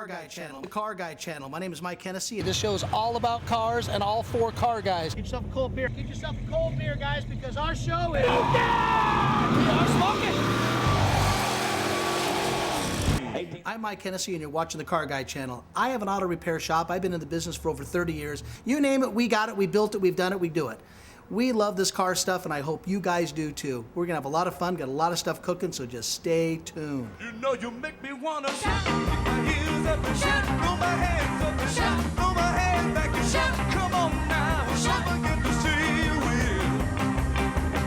Car Guy channel. The Car Guy channel. My name is Mike Hennessy. This show is all about cars and all four car guys. Get yourself a cold beer. Get yourself a cold beer, guys, because our show is... We are smoking! I'm Mike Hennessy, and you're watching the Car Guy channel. I have an auto repair shop. I've been in the business for over 30 years. You name it, we got it, we built it, we've done it, we do it. We love this car stuff, and I hope you guys do too. We're gonna have a lot of fun, got a lot of stuff cooking, so just stay tuned. You know you make me wanna shout, kick my heels up and shout, throw my hands up and shout, throw my hands back and shout. Come on now, don't forget to say you will.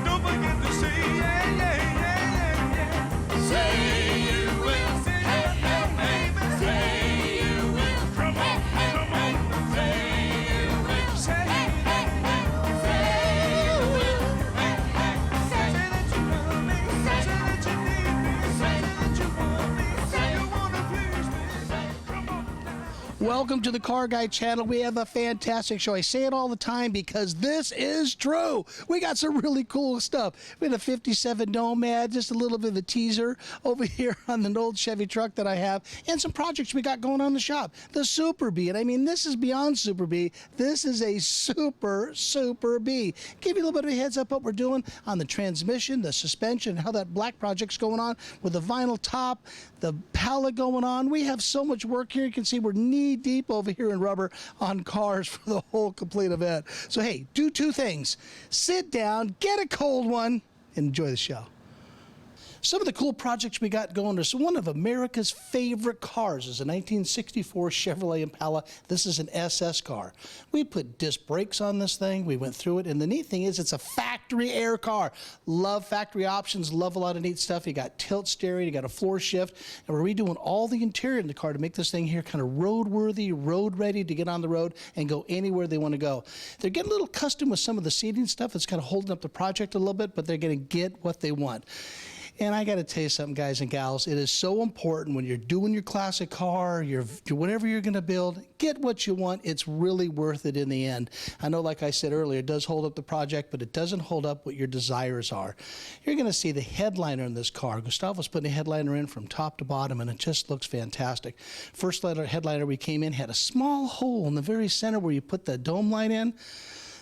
Don't forget to say yeah, yeah, yeah, yeah. Say you will, say yeah, baby, say you will. Come on, come on, say you will, say Welcome to the Car Guy channel. We have a fantastic show. I say it all the time because this is true. We got some really cool stuff. We had a 57 Nomad, just a little bit of a teaser over here on an old Chevy truck that I have, and some projects we got going on in the shop. The Super Bee, and I mean, this is beyond Super Bee. This is a Super Bee. Give you a little bit of a heads up what we're doing on the transmission, the suspension, how that black project's going on with the vinyl top, the palette going on. We have so much work here. You can see we're knee deep over here in rubber on cars for the whole complete event. So hey, do two things. Sit down, get a cold one, and enjoy the show. Some of the cool projects we got going is one of America's favorite cars is a 1964 Chevrolet Impala. This is an SS car. We put disc brakes on this thing. We went through it, and the neat thing is it's a factory air car. Love factory options, love a lot of neat stuff. You got tilt steering, you got a floor shift, and we're redoing all the interior in the car to make this thing here kind of roadworthy, road ready to get on the road and go anywhere they want to go. They're getting a little custom with some of the seating stuff. It's kind of holding up the project a little bit, but they're going to get what they want. And I got to tell you something, guys and gals, it is so important when you're doing your classic car, whatever you're going to build, get what you want. It's really worth it in the end. I know, like I said earlier, it does hold up the project, but it doesn't hold up what your desires are. You're going to see the headliner in this car. Gustavo's putting a headliner in from top to bottom, and it just looks fantastic. First headliner we came in had a small hole in the very center where you put the dome light in.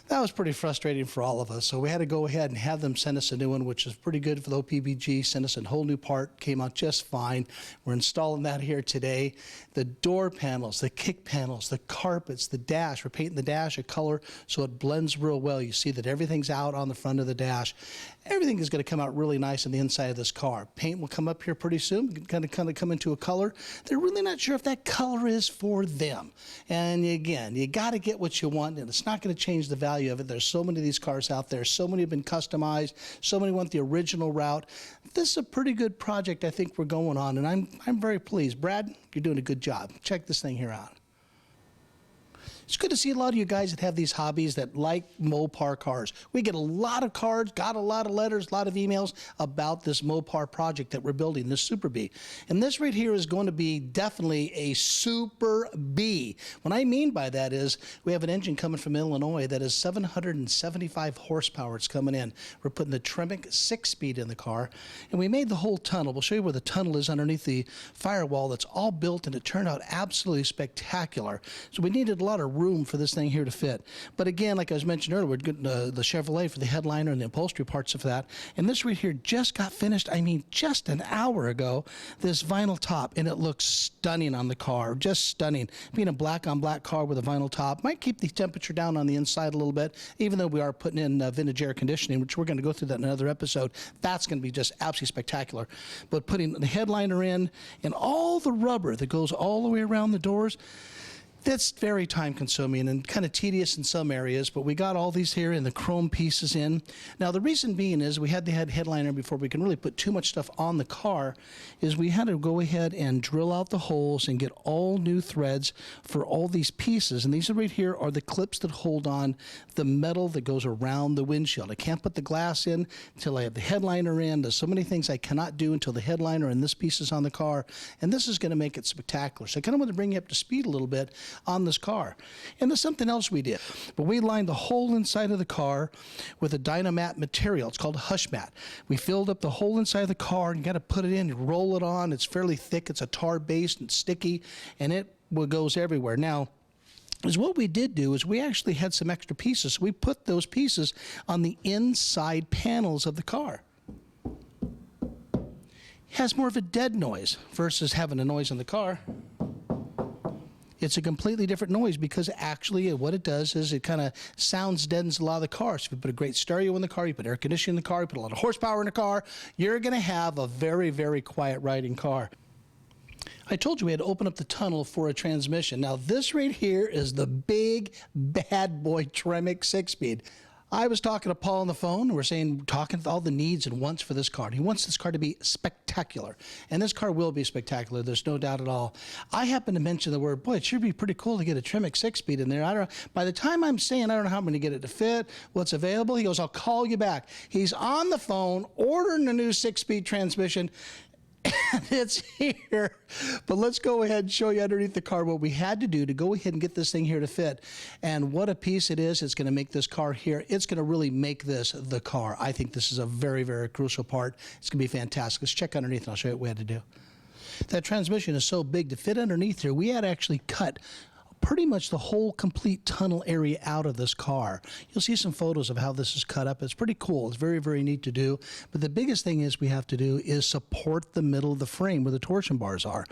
That was pretty frustrating for all of us, so we had to go ahead and have them send us a new one, which is pretty good for the OPBG. Send us a whole new part, came out just fine. We're installing that here today. The door panels, the kick panels, the carpets, the dash. We're painting the dash a color so it blends real well. You see that everything's out on the front of the dash. Everything is going to come out really nice on the inside of this car. Paint will come up here pretty soon, kind of come into a color. They're really not sure if that color is for them. And again, you got to get what you want, and it's not going to change the value of it. There's so many of these cars out there. So many have been customized. So many want the original route. This is a pretty good project I think we're going on, and I'm very pleased. Brad, you're doing a good job. Check this thing here out. It's good to see a lot of you guys that have these hobbies that like Mopar cars. We get a lot of cards, got a lot of letters, a lot of emails about this Mopar project that we're building, this Super Bee. And this right here is going to be definitely a Super Bee. What I mean by that is we have an engine coming from Illinois that is 775 horsepower. It's coming in. We're putting the Tremec 6-speed in the car, and we made the whole tunnel. We'll show you where the tunnel is underneath the firewall. That's all built, and it turned out absolutely spectacular. So we needed a lot of room for this thing here to fit. But again, like I was mentioning earlier, we're getting the Chevrolet for the headliner and the upholstery parts of that. And this right here just got finished, I mean, just an hour ago, this vinyl top, and it looks stunning on the car, just stunning. Being a black on black car with a vinyl top might keep the temperature down on the inside a little bit, even though we are putting in vintage air conditioning, which we're going to go through that in another episode. That's going to be just absolutely spectacular. But putting the headliner in and all the rubber that goes all the way around the doors, that's very time consuming and kind of tedious in some areas, but we got all these here and the chrome pieces in. Now the reason being is we had the headliner before we can really put too much stuff on the car, is we had to go ahead and drill out the holes and get all new threads for all these pieces. And these right here are the clips that hold on the metal that goes around the windshield. I can't put the glass in until I have the headliner in. There's so many things I cannot do until the headliner and this piece is on the car, and this is going to make it spectacular. So I kind of want to bring you up to speed a little bit on this car. And there's something else we did. But we lined the whole inside of the car with a Dynamat material. It's called Hush Mat. We filled up the whole inside of the car and got to put it in, you roll it on. It's fairly thick. It's a tar base and sticky, and it goes everywhere. Now, is what we did do is we actually had some extra pieces. We put those pieces on the inside panels of the car. It has more of a dead noise versus having a noise in the car. It's a completely different noise because actually what it does is it kind of sounds deadens a lot of the cars. So if you put a great stereo in the car, you put air conditioning in the car, you put a lot of horsepower in the car, you're going to have a very, very quiet riding car. I told you we had to open up the tunnel for a transmission. Now this right here is the big bad boy Tremec 6-speed. I was talking to Paul on the phone, and we're talking all the needs and wants for this car. He wants this car to be spectacular, and this car will be spectacular. There's no doubt at all. I happened to mention the word, boy, it sure be pretty cool to get a Tremec 6-speed in there. I don't know. By the time I'm saying I don't know how I'm going to get it to fit, what's available, he goes, I'll call you back. He's on the phone ordering a new 6-speed transmission. And it's here. But let's go ahead and show you underneath the car what we had to do to go ahead and get this thing here to fit. And what a piece it is. It's going to make this car here. It's going to really make this the car. I think this is a very, very crucial part. It's going to be fantastic. Let's check underneath and I'll show you what we had to do. That transmission is so big to fit underneath here, we had to actually cut pretty much the whole complete tunnel area out of this car. You'll see some photos of how this is cut up. It's pretty cool. It's very, very neat to do. But the biggest thing is we have to do is support the middle of the frame where the torsion bars are.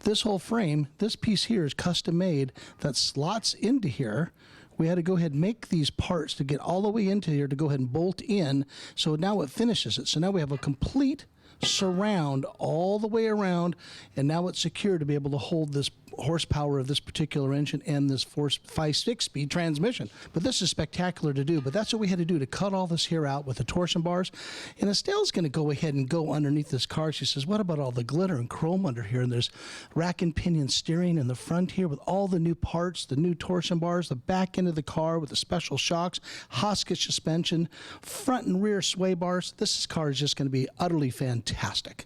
This whole frame, this piece here is custom made that slots into here. We had to go ahead and make these parts to get all the way into here to go ahead and bolt in. So now it finishes it. So now we have a complete surround all the way around, and now it's secure to be able to hold this horsepower of this particular engine and this 5-6-speed transmission. But this is spectacular to do. But that's what we had to do to cut all this here out with the torsion bars. And Estelle's going to go ahead and go underneath this car. She says, what about all the glitter and chrome under here? And there's rack and pinion steering in the front here with all the new parts, the new torsion bars, the back end of the car with the special shocks, Hosket suspension, front and rear sway bars. This car is just going to be utterly fantastic.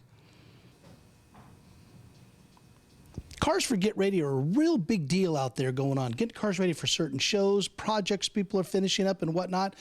Cars for Get Ready are a real big deal out there going on. Getting cars ready for certain shows, projects people are finishing up and whatnot.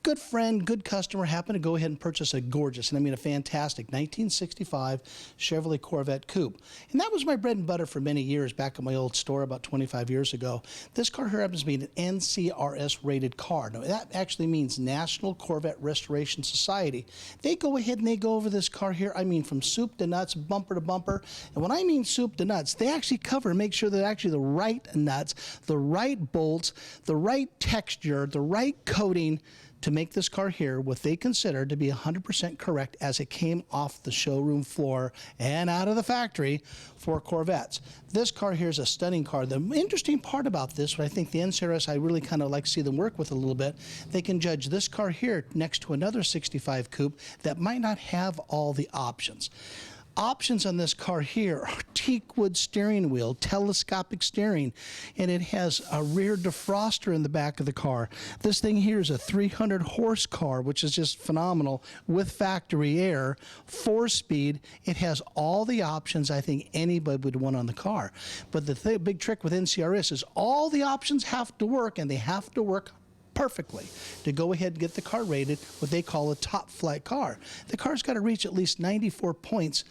Good friend, good customer happened to go ahead and purchase a gorgeous, and I mean a fantastic 1965 Chevrolet Corvette coupe. And that was my bread and butter for many years back at my old store about 25 years ago. This car here happens to be an NCRS rated car. Now that actually means National Corvette Restoration Society. They go ahead and they go over this car here, I mean from soup to nuts, bumper to bumper. And when I mean soup to nuts, they actually cover and make sure that actually the right nuts, the right bolts, the right texture, the right coating to make this car here what they consider to be 100% correct as it came off the showroom floor and out of the factory for Corvettes. This car here is a stunning car. The interesting part about this, what I think the NCRS, I really kind of like to see them work with a little bit, they can judge this car here next to another 65 coupe that might not have all the options. Options on this car here are teak wood steering wheel, telescopic steering, and it has a rear defroster in the back of the car. This thing here is a 300 horse car, which is just phenomenal, with factory air, 4-speed. It has all the options I think anybody would want on the car. But the big trick with NCRS is all the options have to work, and they have to work perfectly to go ahead and get the car rated what they call a top flight car. The car's got to reach at least 94 points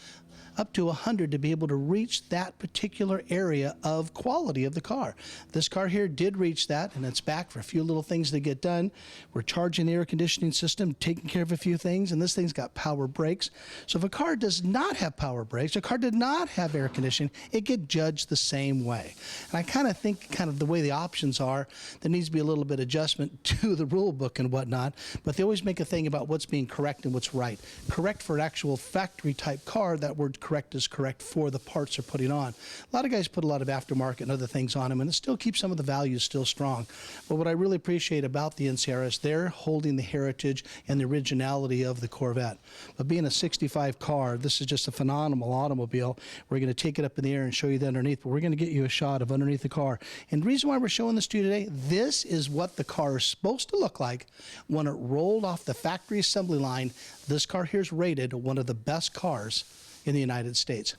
up to 100 to be able to reach that particular area of quality of the car. This car here did reach that, and it's back for a few little things to get done. We're charging the air conditioning system, taking care of a few things, and this thing's got power brakes. So if a car does not have power brakes, a car did not have air conditioning, it gets judged the same way. And I kind of think the way the options are, there needs to be a little bit of adjustment to the rule book and whatnot, but they always make a thing about what's being correct and what's right. Correct for an actual factory type car, that word correct is correct for the parts they're putting on. A lot of guys put a lot of aftermarket and other things on them, and it still keeps some of the values still strong. But what I really appreciate about the NCRS, they're holding the heritage and the originality of the Corvette. But being a 65 car, this is just a phenomenal automobile. We're going to take it up in the air and show you the underneath, but we're going to get you a shot of underneath the car. And the reason why we're showing this to you today, this is what the car is supposed to look like when it rolled off the factory assembly line. This car here is rated one of the best cars in the United States.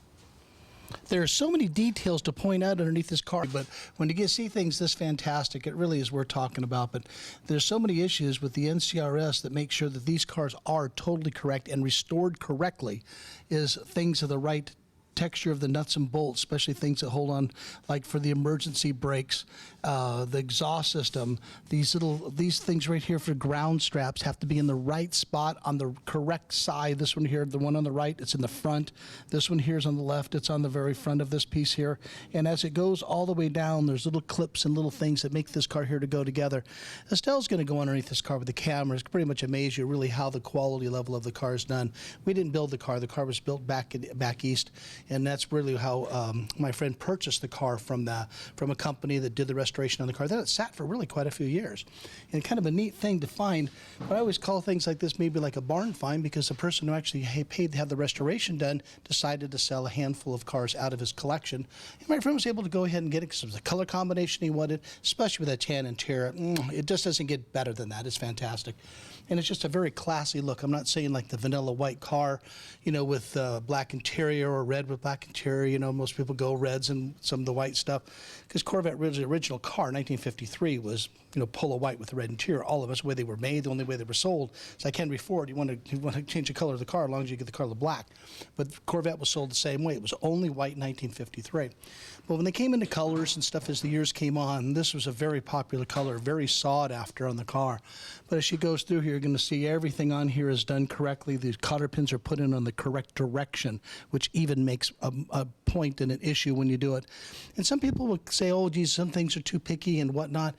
There are so many details to point out underneath this car, but when you get see things this fantastic, it really is worth talking about. But there's so many issues with the NCRS that make sure that these cars are totally correct and restored correctly, is things of the right texture of the nuts and bolts, especially things that hold on, like for the emergency brakes, the exhaust system. These things right here for ground straps have to be in the right spot on the correct side. This one here, the one on the right, it's in the front. This one here is on the left. It's on the very front of this piece here. And as it goes all the way down, there's little clips and little things that make this car here to go together. Estelle's going to go underneath this car with the cameras. Pretty much amaze you really how the quality level of the car is done. We didn't build the car. The car was built back east. And that's really how my friend purchased the car from a company that did the restoration on the car. Then it sat for really quite a few years. And kind of a neat thing to find, but I always call things like this maybe like a barn find, because the person who actually paid to have the restoration done decided to sell a handful of cars out of his collection. And my friend was able to go ahead and get it because it was the color combination he wanted, especially with that tan interior. It just doesn't get better than that. It's fantastic. And it's just a very classy look. I'm not saying like the vanilla white car, with black interior or red with black interior. Most people go reds and some of the white stuff. Because Corvette, the original car, 1953, was Polo white with the red interior. All of us, the way they were made, the only way they were sold. It's like Henry Ford. You want to change the color of the car as long as you get the color black. But Corvette was sold the same way. It was only white in 1953. But when they came into colors and stuff as the years came on, this was a very popular color, very sought after on the car. But as she goes through here, you're going to see everything on here is done correctly. The cotter pins are put in on the correct direction, which even makes a point and an issue when you do it. And some people will say, oh, geez, some things are too picky and whatnot.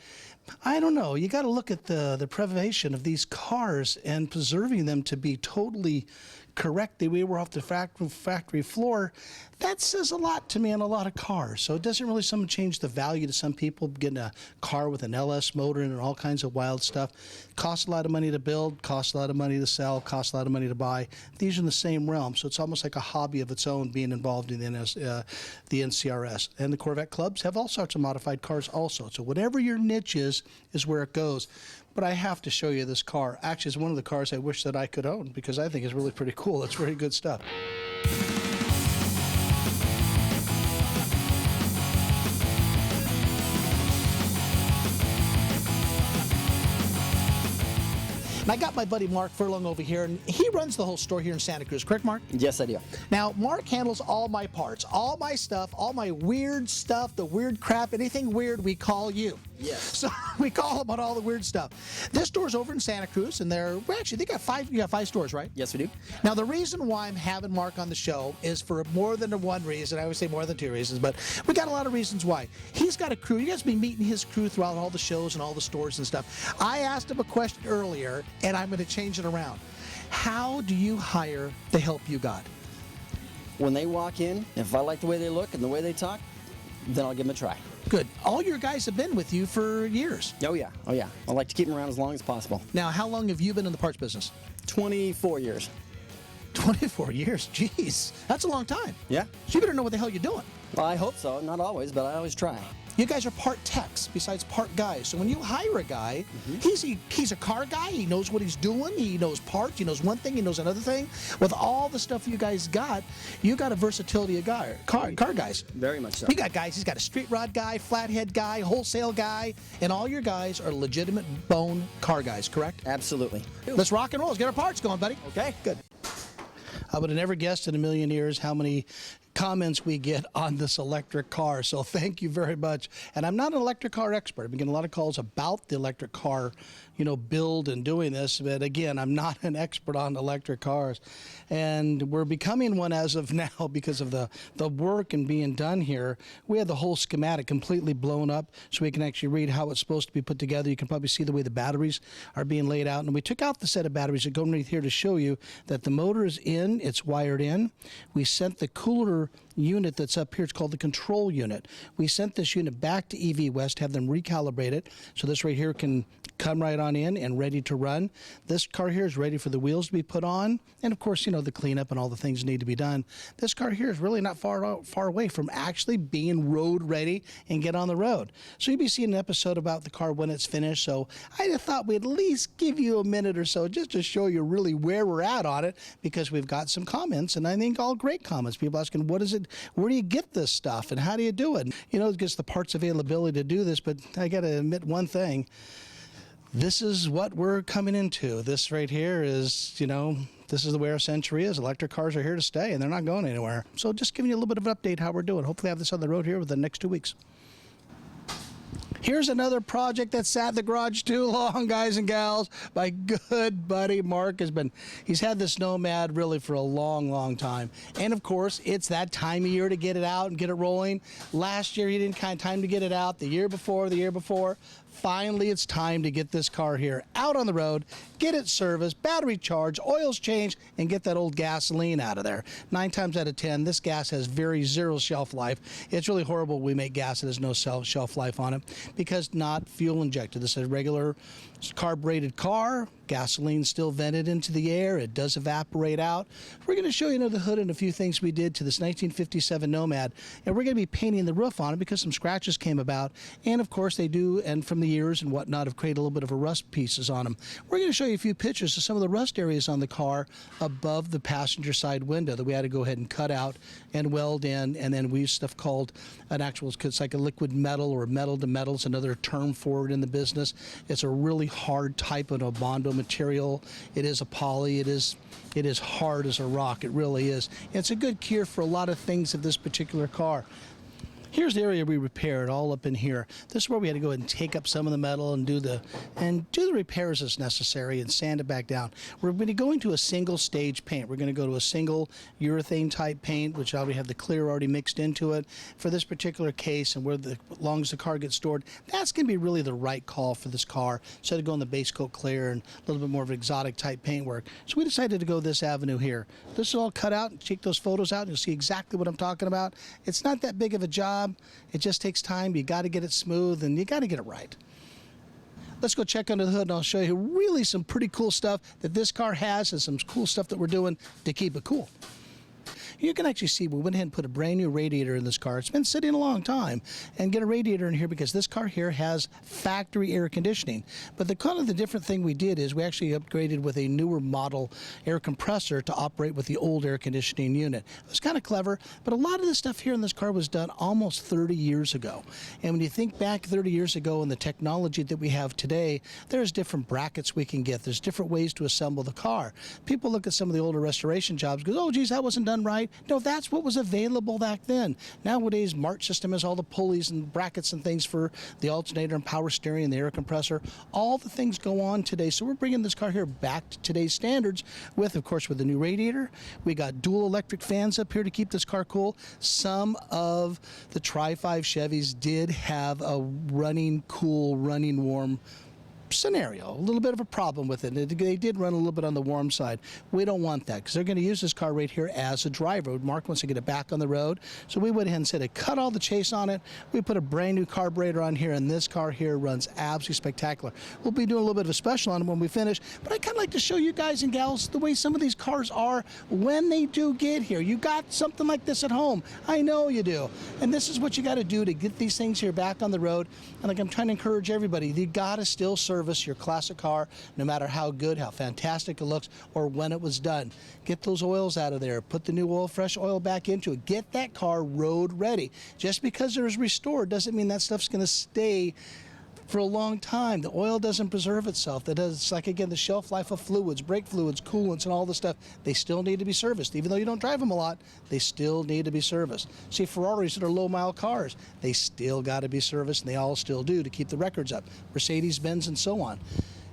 I don't know. You got to look at the preservation of these cars and preserving them to be totally correct the way we're off the factory floor. That says a lot to me on a lot of cars. So it doesn't really change the value to some people, getting a car with an LS motor and all kinds of wild stuff. Costs a lot of money to build, costs a lot of money to sell, costs a lot of money to buy. These are in the same realm, so it's almost like a hobby of its own being involved in the NCRS. And the Corvette clubs have all sorts of modified cars also. So whatever your niche is where it goes. But I have to show you this car. Actually, it's one of the cars I wish that I could own because I think it's really pretty cool. It's very good stuff. And I got my buddy Mark Furlong over here, and he runs the whole store here in Santa Cruz. Correct, Mark? Yes, I do. Now, Mark handles all my parts, all my stuff, all my weird stuff, the weird crap, anything weird, we call you. Yes. So we call about all the weird stuff. This store's over in Santa Cruz, and you got five stores, right? Yes, we do. Now, the reason why I'm having Mark on the show is for more than one reason. I always say more than two reasons, but we got a lot of reasons why. He's got a crew. You guys be meeting his crew throughout all the shows and all the stores and stuff. I asked him a question earlier, and I'm going to change it around. How do you hire the help you got? When they walk in, if I like the way they look and the way they talk, then I'll give them a try. Good. All your guys have been with you for years. Oh, yeah. Oh, yeah. I like to keep them around as long as possible. Now, how long have you been in the parts business? 24 years. 24 years? Jeez. That's a long time. Yeah. So you better know what the hell you're doing. Well, I hope so. Not always, but I always try. You guys are part techs besides part guys. So when you hire a guy, he's a car guy. He knows what he's doing. He knows parts. He knows one thing. He knows another thing. With all the stuff you guys got, you got a versatility of car guys. Very much so. You got guys. He's got a street rod guy, flathead guy, wholesale guy, and all your guys are legitimate bone car guys, correct? Absolutely. Let's rock and roll. Let's get our parts going, buddy. Okay. Good. I would have never guessed in a million years how many comments we get on this electric car, so thank you very much. And I'm not an electric car expert. I've been getting a lot of calls about the electric car, build and doing this, but again, I'm not an expert on electric cars. And we're becoming one as of now because of the work and being done here. We had the whole schematic completely blown up so we can actually read how it's supposed to be put together. You can probably see the way the batteries are being laid out. And we took out the set of batteries that go underneath here to show you that the motor is in, it's wired in. We sent the cooler unit that's up here, it's called the control unit. We sent this unit back to EV West, have them recalibrate it, so this right here can come right on in and ready to run. This car here is ready for the wheels to be put on, and of course, the cleanup and all the things need to be done. This car here is really not far away from actually being road ready and get on the road. So you'll be seeing an episode about the car when it's finished, so I just thought we'd at least give you a minute or so just to show you really where we're at on it, because we've got some comments, and I think all great comments. People asking, what is it where do you get this stuff and how do you do it? You know, it gets the parts availability to do this, but I got to admit one thing. This is what we're coming into. This right here is, you know, this is the way our century is. Electric cars are here to stay, and they're not going anywhere. So just giving you a little bit of an update how we're doing. Hopefully have this on the road here within the next 2 weeks. Here's another project that sat in the garage too long, guys and gals. My good buddy Mark he's had this Nomad really for a long, long time. And of course, it's that time of year to get it out and get it rolling. Last year, he didn't have time to get it out. The year before. Finally, it's time to get this car here out on the road, get it serviced, battery charged, oils changed, and get that old gasoline out of there. 9 times out of 10, this gas has zero shelf life. It's really horrible when we make gas that has no shelf life on it because not fuel injected. This is a regular carbureted car. Gasoline still vented into the air. It does evaporate out. We're going to show you under the hood and a few things we did to this 1957 Nomad, and we're going to be painting the roof on it because some scratches came about, and of course they do, and from the years and whatnot, have created a little bit of a rust pieces on them. We're going to show you a few pictures of some of the rust areas on the car above the passenger side window that we had to go ahead and cut out and weld in, and then we use stuff called an actual, it's like a liquid metal or metal to metal. It's another term for it in the business. It's a really hard type of a Bondo material. It is a poly. It is hard as a rock. It really is. It's a good cure for a lot of things of this particular car. Here's the area we repaired, all up in here. This is where we had to go ahead and take up some of the metal and do the repairs as necessary and sand it back down. We're going to go into a single stage paint. We're going to go to a single urethane type paint, which already have the clear already mixed into it. For this particular case and as long as the car gets stored, that's going to be really the right call for this car instead of going the base coat clear and a little bit more of an exotic type paint work. So we decided to go this avenue here. This is all cut out. Check those photos out and you'll see exactly what I'm talking about. It's not that big of a job. It just takes time. You got to get it smooth and you got to get it right. Let's go check under the hood and I'll show you really some pretty cool stuff that this car has and some cool stuff that we're doing to keep it cool. You can actually see we went ahead and put a brand new radiator in this car. It's been sitting a long time, and get a radiator in here because this car here has factory air conditioning. But the kind of the different thing we did is we actually upgraded with a newer model air compressor to operate with the old air conditioning unit. It was kind of clever, but a lot of the stuff here in this car was done almost 30 years ago. And when you think back 30 years ago and the technology that we have today, there's different brackets we can get. There's different ways to assemble the car. People look at some of the older restoration jobs and go, oh, geez, that wasn't done right. No, that's what was available back then. Nowadays, March system has all the pulleys and brackets and things for the alternator and power steering and the air compressor. All the things go on today. So we're bringing this car here back to today's standards with, of course, with the new radiator. We got dual electric fans up here to keep this car cool. Some of the Tri-5 Chevys did have a running cool, running warm scenario, a little bit of a problem with it. They did run a little bit on the warm side. We don't want that because they're going to use this car right here as a drive road. Mark wants to get it back on the road. So we went ahead and said, cut all the chase on it. We put a brand new carburetor on here, and this car here runs absolutely spectacular. We'll be doing a little bit of a special on it when we finish, but I kind of like to show you guys and gals the way some of these cars are when they do get here. You got something like this at home. I know you do. And this is what you got to do to get these things here back on the road. And like I'm trying to encourage everybody, you got to still service your classic car, no matter how good, how fantastic it looks, or when it was done. Get those oils out of there. Put the new oil, fresh oil back into it. Get that car road ready. Just because it was restored doesn't mean that stuff's going to stay for a long time. The oil doesn't preserve itself. It's like, again, the shelf life of fluids, brake fluids, coolants, and all this stuff. They still need to be serviced. Even though you don't drive them a lot, they still need to be serviced. See, Ferraris that are low-mile cars, they still got to be serviced, and they all still do to keep the records up. Mercedes, Benz, and so on.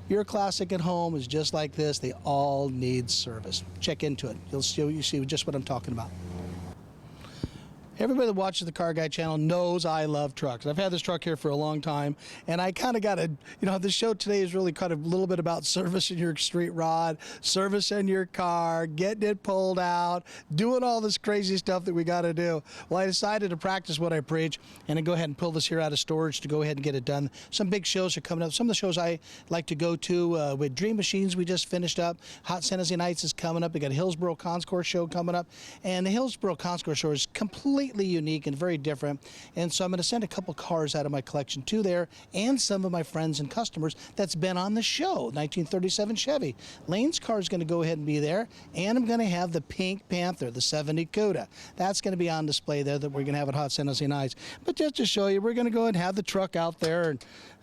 Your classic at home is just like this. They all need service. Check into it. You see just what I'm talking about. Everybody that watches the Car Guy channel knows I love trucks. I've had this truck here for a long time, and I kind of got to, the show today is really kind of a little bit about servicing your street rod, servicing your car, getting it pulled out, doing all this crazy stuff that we got to do. Well, I decided to practice what I preach and to go ahead and pull this here out of storage to go ahead and get it done. Some big shows are coming up. Some of the shows I like to go to with Dream Machines we just finished up. Hot Hennessy Nights is coming up. We got a Hillsborough Concourse show coming up, and the Hillsborough Concourse show is completely completely unique and very different. And so I'm going to send a couple cars out of my collection to there, and some of my friends and customers that's been on the show. 1937 Chevy. Lane's car is going to go ahead and be there, and I'm going to have the Pink Panther, the 70 CUDA. That's going to be on display there that we're going to have at Hot San Jose Nights. But just to show you, we're going to go ahead and have the truck out there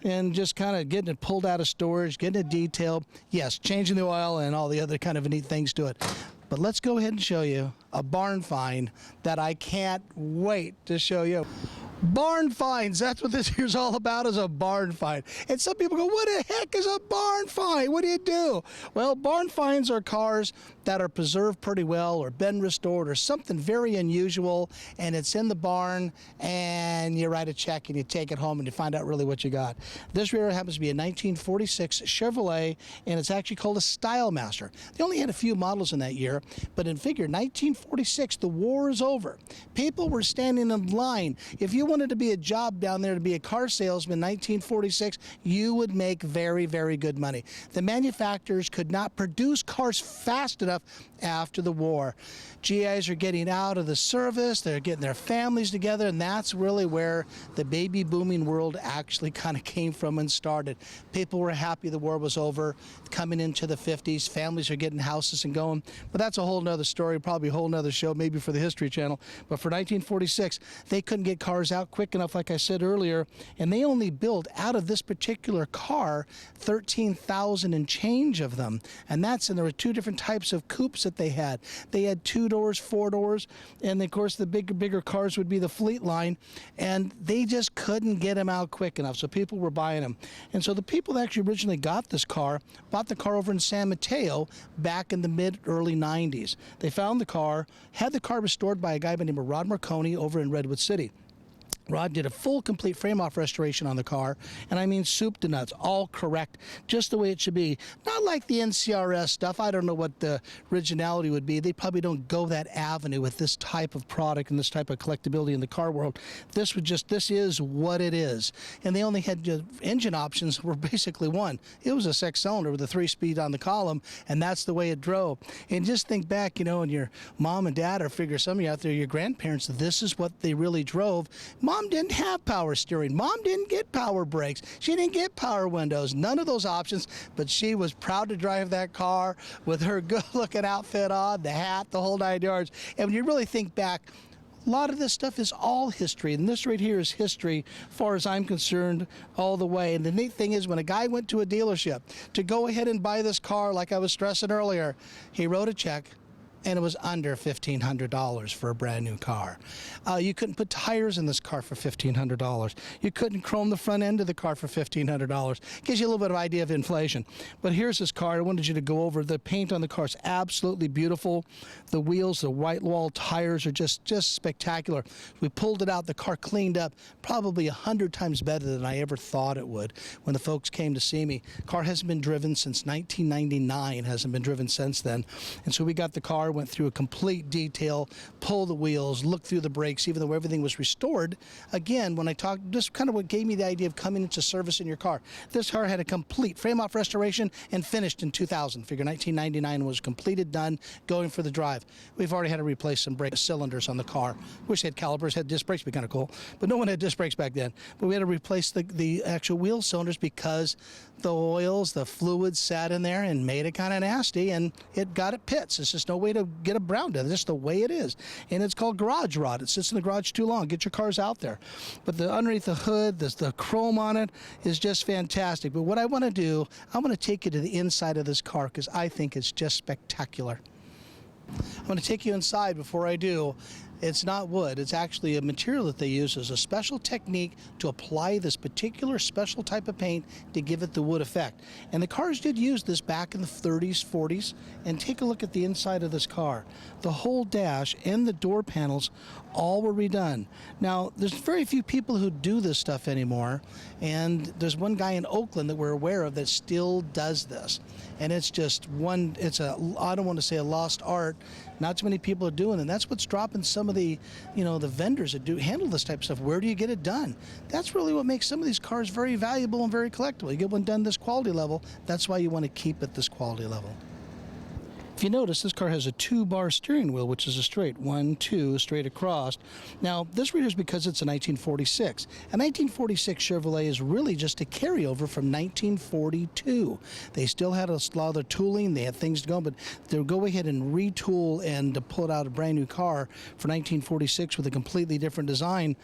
and just kind of getting it pulled out of storage, getting it detailed. Yes, changing the oil and all the other kind of neat things to it. But let's go ahead and show you a barn find that I can't wait to show you. Barn finds, that's what this here's all about, is a barn find. And some people go, what the heck is a barn find? What do you do? Well, barn finds are cars that are preserved pretty well or been restored or something very unusual, and it's in the barn, and you write a check and you take it home and you find out really what you got. This rear happens to be a 1946 Chevrolet, and it's actually called a Stylemaster. They only had a few models in that year, but in figure 1946, the war is over. People were standing in line. If you wanted to be a job down there to be a car salesman in 1946, you would make very, very good money. The manufacturers could not produce cars fast enough after the war. GIs are getting out of the service, they're getting their families together, and that's really where the baby booming world actually kind of came from and started. People were happy the war was over, coming into the 50s, families are getting houses and going, but that's a whole nother story, probably a whole nother show, maybe for the History Channel. But for 1946, they couldn't get cars out quick enough, like I said earlier, and they only built out of this particular car 13,000 and change of them, and there were two different types of coupes that they had. They had 2 doors, 4 doors, and of course the bigger cars would be the fleet line, and they just couldn't get them out quick enough, so people were buying them. And so the people that actually originally got this car bought the car over in San Mateo back in the early 90s. They found the car, had the car restored by a guy by the name of Rod Marconi over in Redwood City. Rod did a full, complete frame-off restoration on the car, and I mean soup to nuts, all correct, just the way it should be. Not like the NCRS stuff. I don't know what the originality would be. They probably don't go that avenue with this type of product and this type of collectability in the car world. This is what it is. And they only had engine options were basically one. It was a 6-cylinder with a 3-speed on the column, and that's the way it drove. And just think back, and your mom and dad, or figure some of you out there, your grandparents, this is what they really drove. Mom didn't have power steering. Mom didn't get power brakes. She didn't get power windows. None of those options, but she was proud to drive that car with her good-looking outfit on, the hat, the whole 9 yards. And when you really think back, a lot of this stuff is all history, and this right here is history, as far as I'm concerned, all the way. And the neat thing is, when a guy went to a dealership to go ahead and buy this car, like I was stressing earlier, he wrote a check, and it was under $1,500 for a brand new car. You couldn't put tires in this car for $1,500. You couldn't chrome the front end of the car for $1,500. Gives you a little bit of idea of inflation. But here's this car. I wanted you to go over. The paint on the car is absolutely beautiful. The wheels, the white wall tires are just spectacular. We pulled it out. The car cleaned up probably 100 times better than I ever thought it would when the folks came to see me. Car hasn't been driven since 1999. Hasn't been driven since then. And so we got the car, went through a complete detail, pulled the wheels, looked through the brakes, even though everything was restored. Again, when I talked, this kind of what gave me the idea of coming into service in your car. This car had a complete frame-off restoration and finished in 2000. Figure 1999 was completed, done, going for the drive. We've already had to replace some brake cylinders on the car. Wish they had calipers, had disc brakes, be kind of cool. But no one had disc brakes back then. But we had to replace the actual wheel cylinders because the oils, the fluids sat in there and made it kind of nasty, and it got at pits. It's just no way to get a brown down. It's just the way it is. And it's called garage rot. It sits in the garage too long. Get your cars out there. But underneath the hood, the chrome on it is just fantastic. But what I want to do, I'm going to take you to the inside of this car because I think it's just spectacular. I'm going to take you inside. Before I do, it's not wood. It's actually a material that they use as a special technique to apply this particular special type of paint to give it the wood effect. And the cars did use this back in the 30s, 40s. And take a look at the inside of this car. The whole dash and the door panels all were redone. Now, there's very few people who do this stuff anymore. And there's one guy in Oakland that we're aware of that still does this. And it's just I don't want to say a lost art. Not too many people are doing it. And that's what's dropping some of the, the vendors that do handle this type of stuff. Where do you get it done? That's really what makes some of these cars very valuable and very collectible. You get one done this quality level. That's why you want to keep it this quality level. If you notice, this car has a 2-bar steering wheel, which is a straight 1, 2, straight across. Now, this right here is because it's a 1946. A 1946 Chevrolet is really just a carryover from 1942. They still had a lot of their tooling, they had things to go, but they'll go ahead and retool and to put out a brand new car for 1946 with a completely different design.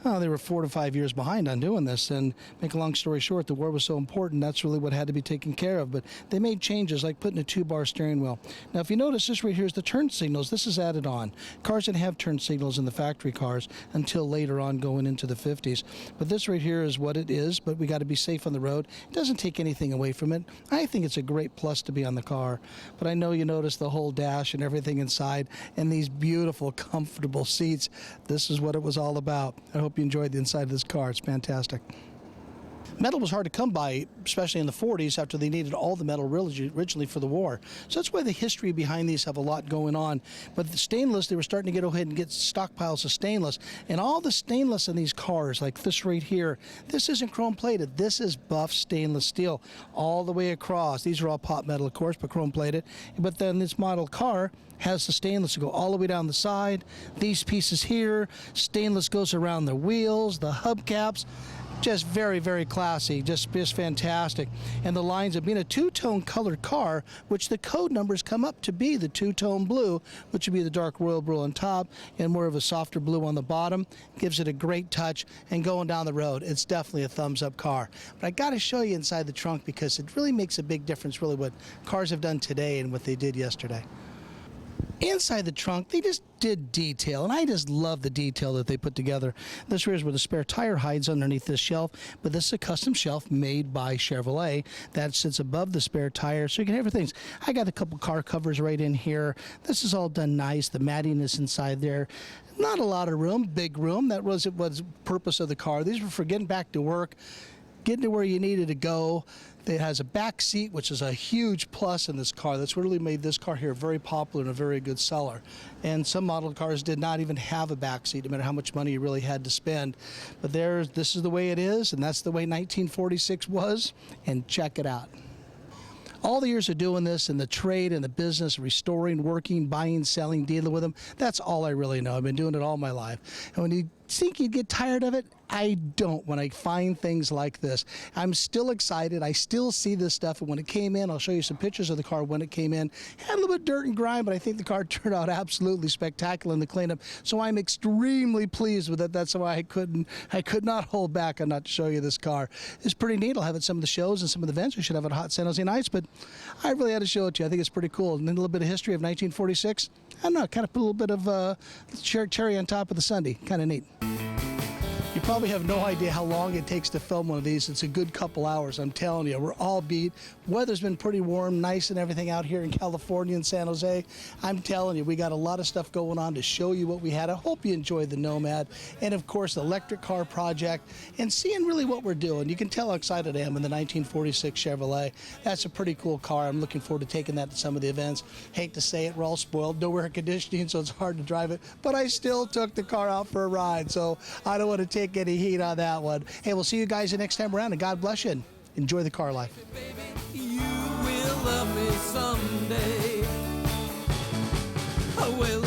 They were 4 to 5 years behind on doing this, and make a long story short, the war was so important, that's really what had to be taken care of. But they made changes like putting a 2-bar steering wheel. Now, if you notice, this right here is the turn signals. This is added on. Cars didn't have turn signals in the factory cars until later on going into the 50s. But this right here is what it is, but we got to be safe on the road. It doesn't take anything away from it. I think it's a great plus to be on the car. But I know you notice the whole dash and everything inside and these beautiful, comfortable seats. This is what it was all about. I hope you enjoyed the inside of this car. It's fantastic. Metal was hard to come by, especially in the 40s after they needed all the metal originally for the war. So that's why the history behind these have a lot going on. But the stainless, they were starting to go ahead and get stockpiles of stainless. And all the stainless in these cars, like this right here, this isn't chrome plated. This is buff stainless steel all the way across. These are all pot metal, of course, but chrome plated. But then this model car has the stainless to go all the way down the side. These pieces here, stainless goes around the wheels, the hubcaps. Just very, very classy, just fantastic. And the lines of being a two-tone colored car, which the code numbers come up to be the two-tone blue, which would be the dark royal blue on top and more of a softer blue on the bottom, gives it a great touch. And going down the road, it's definitely a thumbs-up car. But I got to show you inside the trunk because it really makes a big difference, really, what cars have done today and what they did yesterday. Inside the trunk, they just did detail, and I just love the detail that they put together. This here is where the spare tire hides underneath this shelf, but this is a custom shelf made by Chevrolet that sits above the spare tire, so you can have everything. I got a couple car covers right in here. This is all done nice. The mattiness inside there. Not a lot of room, big room. That was the purpose of the car. These were for getting back to work, getting to where you needed to go. It has a back seat, which is a huge plus in this car. That's really made this car here very popular and a very good seller. And some model cars did not even have a back seat, no matter how much money you really had to spend. But this is the way it is, and that's the way 1946 was, and check it out. All the years of doing this in the trade and the business, restoring, working, buying, selling, dealing with them, that's all I really know. I've been doing it all my life. And when you think you'd get tired of it, I don't when I find things like this. I'm still excited. I still see this stuff. And when it came in, I'll show you some pictures of the car when it came in. Had a little bit of dirt and grime, but I think the car turned out absolutely spectacular in the cleanup. So I'm extremely pleased with it. That's why I could not hold back on not to show you this car. It's pretty neat. I'll have it at some of the shows and some of the events. We should have it at Hot San Jose Nights, but I really had to show it to you. I think it's pretty cool. And then a little bit of history of 1946. I don't know, kind of put a little bit of cherry on top of the sundae. Kind of neat. You probably have no idea how long it takes to film one of these. It's a good couple hours, I'm telling you. We're all beat. Weather's been pretty warm, nice and everything out here in California and San Jose. I'm telling you, we got a lot of stuff going on to show you what we had. I hope you enjoyed the Nomad and, of course, the electric car project and seeing really what we're doing. You can tell how excited I am in the 1946 Chevrolet. That's a pretty cool car. I'm looking forward to taking that to some of the events. Hate to say it, we're all spoiled. No air conditioning, so it's hard to drive it. But I still took the car out for a ride, so I don't want to take any heat on that one. Hey, we'll see you guys the next time around, and God bless you, and enjoy the car life. Baby, you will love me someday. I will